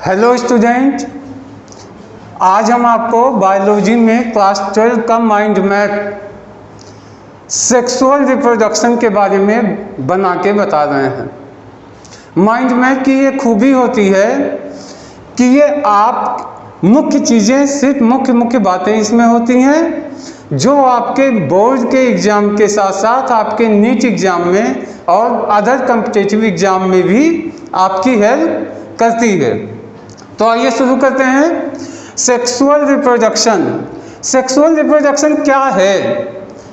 Hello student, आज हम आपको बायोलॉजी में क्लास 12 का माइंड मैप सेक्सुअल रिप्रोडक्शन के बारे में बना के बता रहे हैं। माइंड मैप की ये खूबी होती है कि ये आप मुख्य चीज़ें, सिर्फ मुख्य बातें इसमें होती हैं जो आपके बोर्ड के एग्ज़ाम के साथ साथ आपके नीट एग्ज़ाम में और अदर कॉम्पिटिटिव एग्ज़ाम में भी आपकी हेल्प करती है। तो आइए शुरू करते हैं। Sexual reproduction. सेक्सुअल रिप्रोडक्शन क्या है?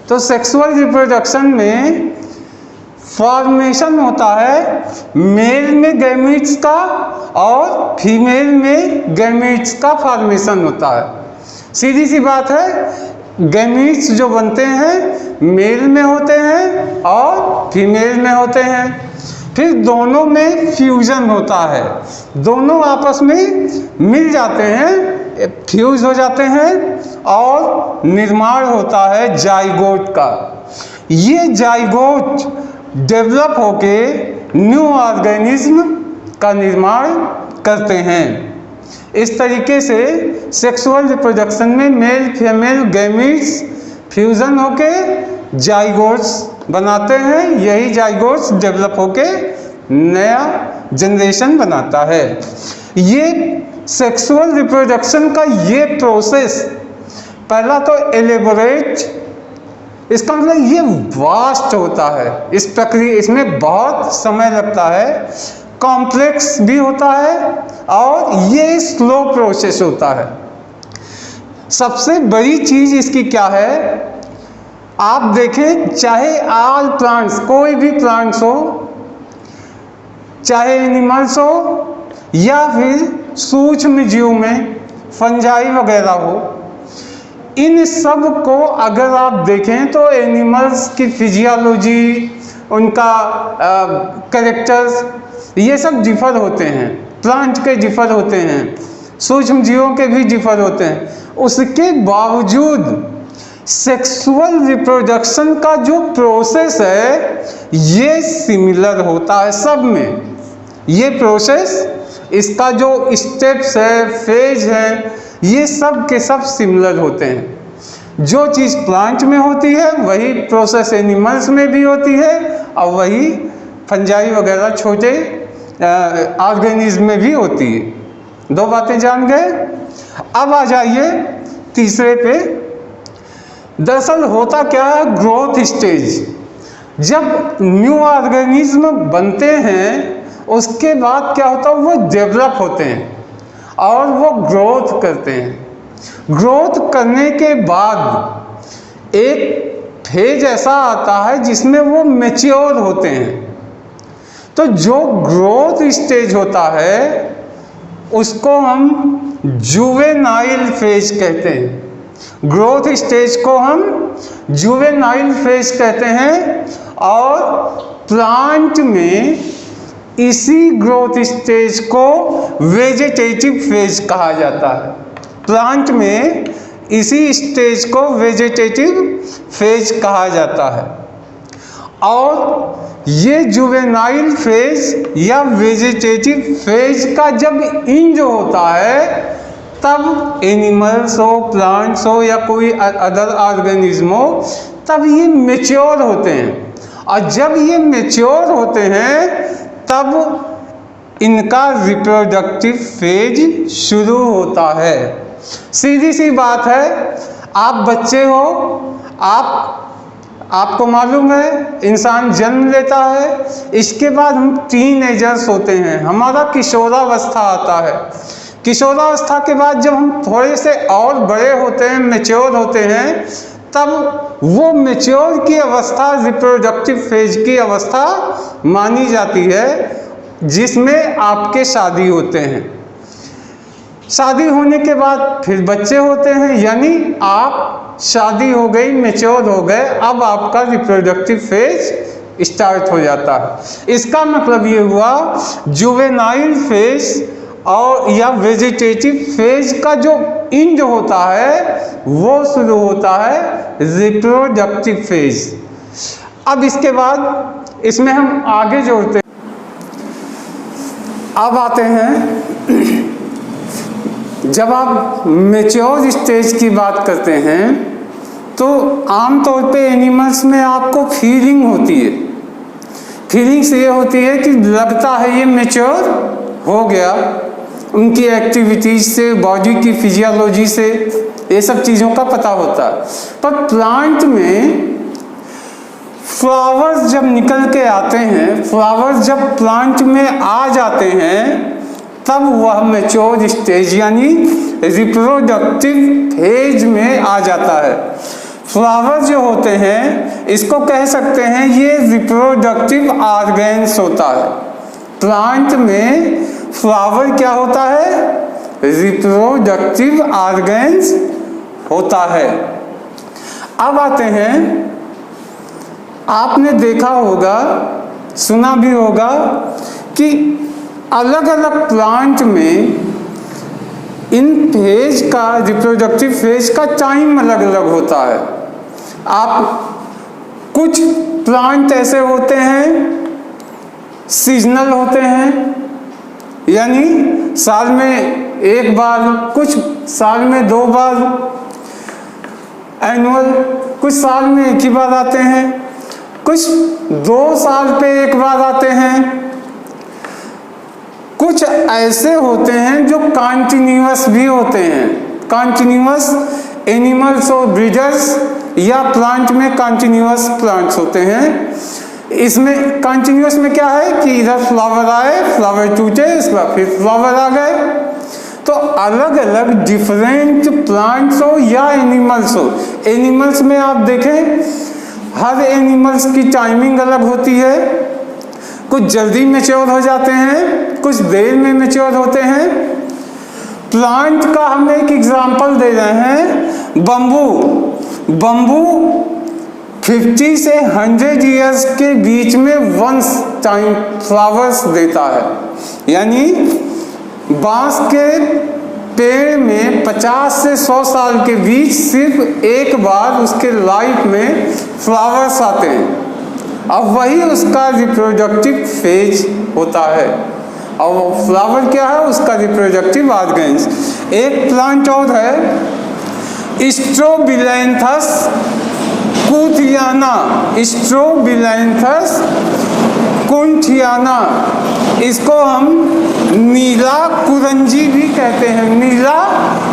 तो सेक्सुअल रिप्रोडक्शन में फॉर्मेशन होता है मेल में गैमीट्स का और फीमेल में गैमीट्स का फॉर्मेशन होता है। सीधी सी बात है, गैमीट्स जो बनते हैं मेल में होते हैं और फीमेल में होते हैं। फिर दोनों में फ्यूजन होता है, दोनों आपस में मिल जाते हैं, फ्यूज हो जाते हैं और निर्माण होता है जाइगोट का। ये जाइगोट डेवलप होके न्यू ऑर्गेनिज्म का निर्माण करते हैं। इस तरीके से सेक्सुअल रिप्रोडक्शन में मेल फीमेल गैमीट्स फ्यूजन होके जाइगोट्स बनाते हैं। यही जाइगोट्स डेवलप होके नया जनरेशन बनाता है। ये सेक्सुअल रिप्रोडक्शन का ये प्रोसेस पहला तो एलेबोरेट, इसका मतलब ये वास्ट होता है। इस प्रक्रिया इसमें बहुत समय लगता है, कॉम्प्लेक्स भी होता है और ये स्लो प्रोसेस होता है। सबसे बड़ी चीज़ इसकी क्या है, आप देखें चाहे ऑल प्लांट्स, कोई भी प्लांट्स हो, चाहे एनिमल्स हो या फिर सूक्ष्म जीव में फंजाई वगैरह हो, इन सब को अगर आप देखें तो एनिमल्स की फिजियोलॉजी, उनका कैरेक्टर्स, ये सब डिफर होते हैं। प्लांट के डिफर होते हैं, सूक्ष्म जीवों के भी डिफर होते हैं। उसके बावजूद सेक्सुअल रिप्रोडक्शन का जो प्रोसेस है ये सिमिलर होता है सब में। ये प्रोसेस, इसका जो स्टेप्स है, फेज है, ये सब के सब सिमिलर होते हैं। जो चीज़ प्लांट में होती है वही प्रोसेस एनिमल्स में भी होती है और वही फंजाई वगैरह छोटे ऑर्गेनिज्म में भी होती है। दो बातें जान गए। अब आ जाइए तीसरे पे। दरअसल होता क्या है, ग्रोथ स्टेज। जब न्यू ऑर्गेनिज्म बनते हैं उसके बाद क्या होता है, वो डेवलप होते हैं और वो ग्रोथ करते हैं। ग्रोथ करने के बाद एक फेज ऐसा आता है जिसमें वो मैच्योर होते हैं। तो जो ग्रोथ स्टेज होता है उसको हम जुवेनाइल फेज कहते हैं। ग्रोथ स्टेज को हम जुवेनाइल फेज कहते हैं और प्लांट में इसी ग्रोथ स्टेज को वेजिटेटिव फेज कहा जाता है। प्लांट में इसी स्टेज को वेजिटेटिव फेज कहा जाता है। और ये जुवेनाइल फेज या वेजिटेटिव फेज का जब इंज होता है तब एनिमल्स हो, प्लांट्स हो या कोई अदर ऑर्गेनिज्म हो, तब ये मैच्योर होते हैं। और जब ये मैच्योर होते हैं तब इनका रिप्रोडक्टिव फेज शुरू होता है। सीधी सी बात है, आप बच्चे हो, आपको मालूम है इंसान जन्म लेता है, इसके बाद हम टीनेजर्स होते हैं, हमारा किशोरावस्था आता है। किशोरावस्था के बाद जब हम थोड़े से और बड़े होते हैं, मैच्योर होते हैं, तब वो मैच्योर की अवस्था रिप्रोडक्टिव फेज की अवस्था मानी जाती है जिसमें आपके शादी होते हैं। शादी होने के बाद फिर बच्चे होते हैं, यानी आप शादी हो गई, मैच्योर हो गए, अब आपका रिप्रोडक्टिव फेज स्टार्ट हो जाता है। इसका मतलब ये हुआ जुवेनाइल फेज और या वेजिटेटिव फेज का जो इंड होता है वो शुरू होता है रिप्रोडक्टिव फेज। अब इसके बाद इसमें हम आगे जोड़ते हैं। अब आते हैं जब आप मैच्योर स्टेज की बात करते हैं तो आमतौर पे एनिमल्स में आपको फीलिंग होती है। फीलिंग्स ये होती है कि लगता है ये मैच्योर हो गया, उनकी एक्टिविटीज से, बॉडी की फिजियोलॉजी से, ये सब चीज़ों का पता होता है। पर प्लांट में फ्लावर्स जब निकल के आते हैं, फ्लावर्स जब प्लांट में आ जाते हैं, तब वह मैच्योर स्टेज यानी रिप्रोडक्टिव फेज में आ जाता है। फ्लावर जो होते हैं इसको कह सकते हैं ये रिप्रोडक्टिव ऑर्गेन्स होता है। प्लांट में फ्लावर क्या होता है? रिप्रोडक्टिव ऑर्गेन्स होता है। अब आते हैं, आपने देखा होगा, सुना भी होगा कि अलग अलग प्लांट में इन फेज का, रिप्रोडक्टिव फेज का टाइम अलग अलग होता है। आप कुछ प्लांट ऐसे होते हैं सीजनल होते हैं, यानी साल में एक बार, कुछ साल में 2 बार एनुअल, कुछ साल में एक ही बार आते हैं, कुछ 2 साल पे एक बार आते हैं। कुछ ऐसे होते हैं जो कॉन्टिन्यूअस भी होते हैं। कॉन्टिन्यूअस एनिमल्स और ब्रीडर्स या प्लांट में कॉन्टिन्यूअस प्लांट्स होते हैं। इसमें कॉन्टिन्यूअस में क्या है कि इधर फ्लावर आए, फ्लावर टूटे, इसके बाद फिर फ्लावर आ गए। तो अलग अलग डिफरेंट प्लांट्स हो या एनिमल्स हो, एनिमल्स में आप देखें हर एनिमल्स की टाइमिंग अलग होती है। कुछ जल्दी मैच्योर हो जाते हैं, कुछ देर में मैच्योर होते हैं। प्लांट का हम एक एग्जांपल दे रहे हैं, बम्बू। बम्बू 50 से 100 इयर्स के बीच में वंस टाइम फ्लावर्स देता है। यानी बांस के पेड़ में 50 से 100 साल के बीच सिर्फ एक बार उसके लाइफ में फ्लावर्स आते हैं। अब वही उसका रिप्रोडक्टिव फेज होता है। और फ्लावर क्या है? उसका रिप्रोडक्टिव ऑर्गेन्स। एक प्लांट और है स्ट्रोबिलैंथस कुंथियाना। स्ट्रोबिलैंथस कुंथियाना, इसको हम नीला कुरंजी भी कहते हैं, नीला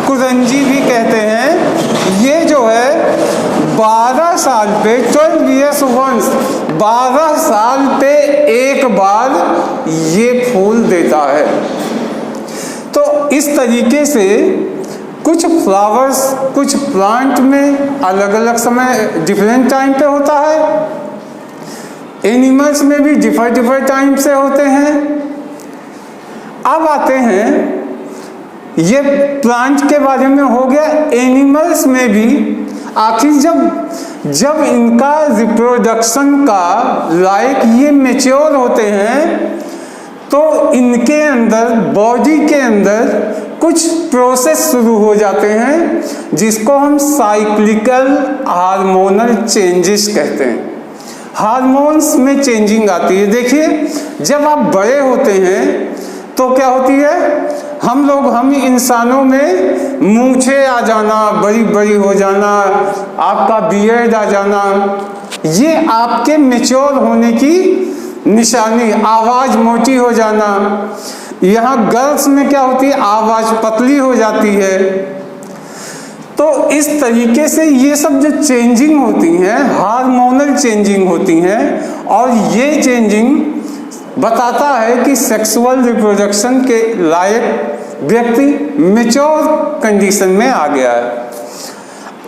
कुरंजी भी कहते हैं। ये जो है 12 साल पे 12 years once, 12 साल पे एक बार ये फूल देता है। तो इस तरीके से कुछ फ्लावर्स कुछ प्लांट में अलग अलग समय डिफरेंट टाइम पे होता है। एनिमल्स में भी डिफरेंट टाइम से होते हैं। अब आते हैं, ये प्लांट के बारे में हो गया। एनिमल्स में भी आखिर जब इनका रिप्रोडक्शन का लायक ये मैच्योर होते हैं तो इनके अंदर, बॉडी के अंदर कुछ प्रोसेस शुरू हो जाते हैं जिसको हम साइक्लिकल हार्मोनल चेंजेस कहते हैं। हार्मोन्स में चेंजिंग आती है। देखिए, जब आप बड़े होते हैं तो क्या होती है, हम इंसानों में मूंछें आ जाना, बड़ी बड़ी हो जाना, आपका बियर्ड आ जाना, ये आपके मैच्योर होने की निशानी। आवाज़ मोटी हो जाना, यहाँ गर्ल्स में क्या होती है, आवाज़ पतली हो जाती है। तो इस तरीके से ये सब जो चेंजिंग होती हैं, हार्मोनल चेंजिंग होती हैं, और ये चेंजिंग बताता है कि सेक्सुअल रिप्रोडक्शन के लायक व्यक्ति मैच्योर कंडीशन में आ गया है।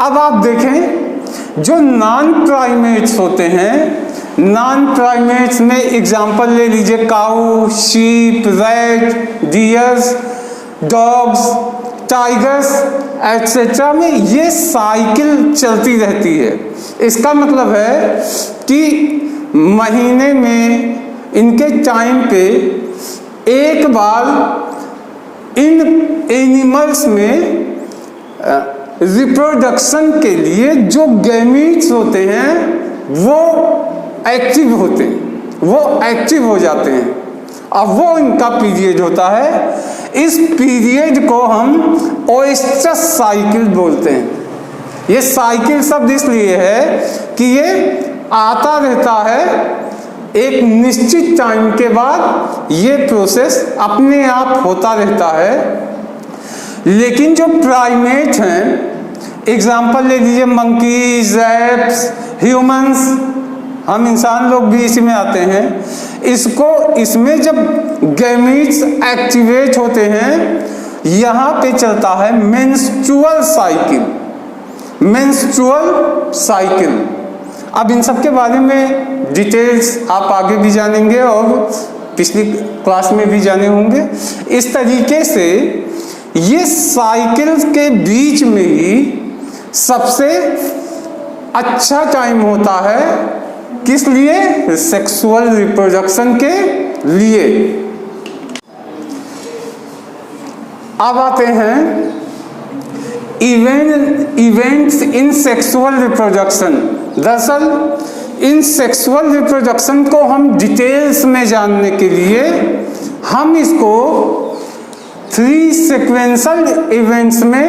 अब आप देखें, जो नॉन प्राइमेट्स होते हैं, नॉन प्राइमेट्स में एग्जाम्पल ले लीजिए, cow, sheep, rat, deers, dogs, tigers etcetera में ये साइकिल चलती रहती है। इसका मतलब है कि महीने में इनके टाइम पे एक बार इन एनिमल्स में रिप्रोडक्शन के लिए जो गैमीट्स होते हैं वो एक्टिव होते हैं, वो एक्टिव हो जाते हैं। अब वो इनका पीरियड होता है। इस पीरियड को हम ओएस्ट्रस साइकिल बोलते हैं। ये साइकिल शब्द इसलिए है कि ये आता रहता है, एक निश्चित टाइम के बाद ये प्रोसेस अपने आप होता रहता है। लेकिन जो प्राइमेट हैं, एग्जाम्पल ले लीजिए मंकीज, रैट्स, ह्यूमंस, हम इंसान लोग भी इसी में आते हैं। इसमें जब गैमीट्स एक्टिवेट होते हैं, यहाँ पे चलता है मेंस्ट्रुअल साइकिल। अब इन सब के बारे में डिटेल्स आप आगे भी जानेंगे और पिछली क्लास में भी जाने होंगे। इस तरीके से ये साइकिल के बीच में ही सबसे अच्छा टाइम होता है, किस लिए? सेक्सुअल रिप्रोडक्शन के लिए। अब आते हैं इवेंट्स इन सेक्सुअल रिप्रोडक्शन। दरअसल इन सेक्सुअल रिप्रोडक्शन को हम डिटेल्स में जानने के लिए हम इसको 3 सीक्वेंशियल इवेंट्स में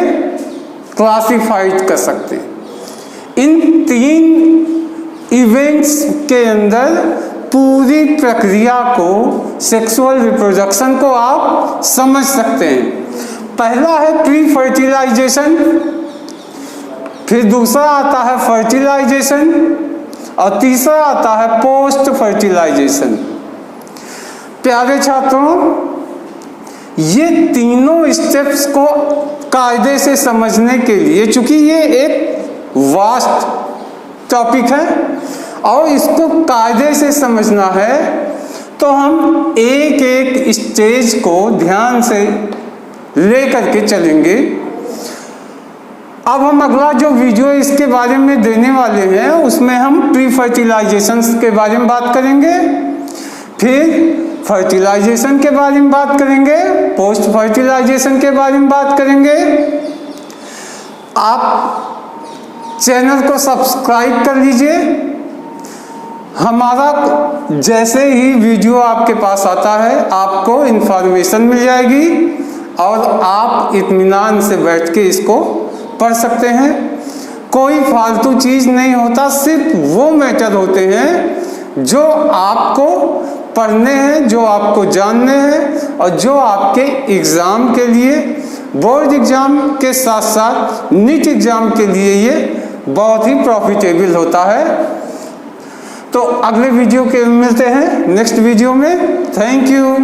क्लासिफाइड कर सकते हैं। इन 3 इवेंट्स के अंदर पूरी प्रक्रिया को, सेक्सुअल रिप्रोडक्शन को आप समझ सकते हैं। पहला है प्री फर्टिलाइजेशन, फिर दूसरा आता है फर्टिलाइजेशन और तीसरा आता है पोस्ट फर्टिलाइजेशन। प्यारे छात्रों, ये तीनों स्टेप्स को कायदे से समझने के लिए, चूंकि ये एक वास्ट टॉपिक है और इसको कायदे से समझना है, तो हम एक एक स्टेज को ध्यान से ले करके चलेंगे। अब हम अगला जो वीडियो इसके बारे में देने वाले हैं, उसमें हम प्री फर्टिलाइजेशन के बारे में बात करेंगे, फिर फर्टिलाइजेशन के बारे में बात करेंगे, पोस्ट फर्टिलाइजेशन के बारे में बात करेंगे। आप चैनल को सब्सक्राइब कर लीजिए। हमारा जैसे ही वीडियो आपके पास आता है, आपको इन्फॉर्मेशन मिल जाएगी और आप इत्मीनान से बैठ के इसको पढ़ सकते हैं। कोई फालतू चीज़ नहीं होता, सिर्फ वो मैटर होते हैं जो आपको पढ़ने हैं, जो आपको जानने हैं और जो आपके एग्ज़ाम के लिए, बोर्ड एग्ज़ाम के साथ साथ नीट एग्ज़ाम के लिए ये बहुत ही प्रॉफिटेबल होता है। तो अगले वीडियो के मिलते हैं नेक्स्ट वीडियो में। Thank you.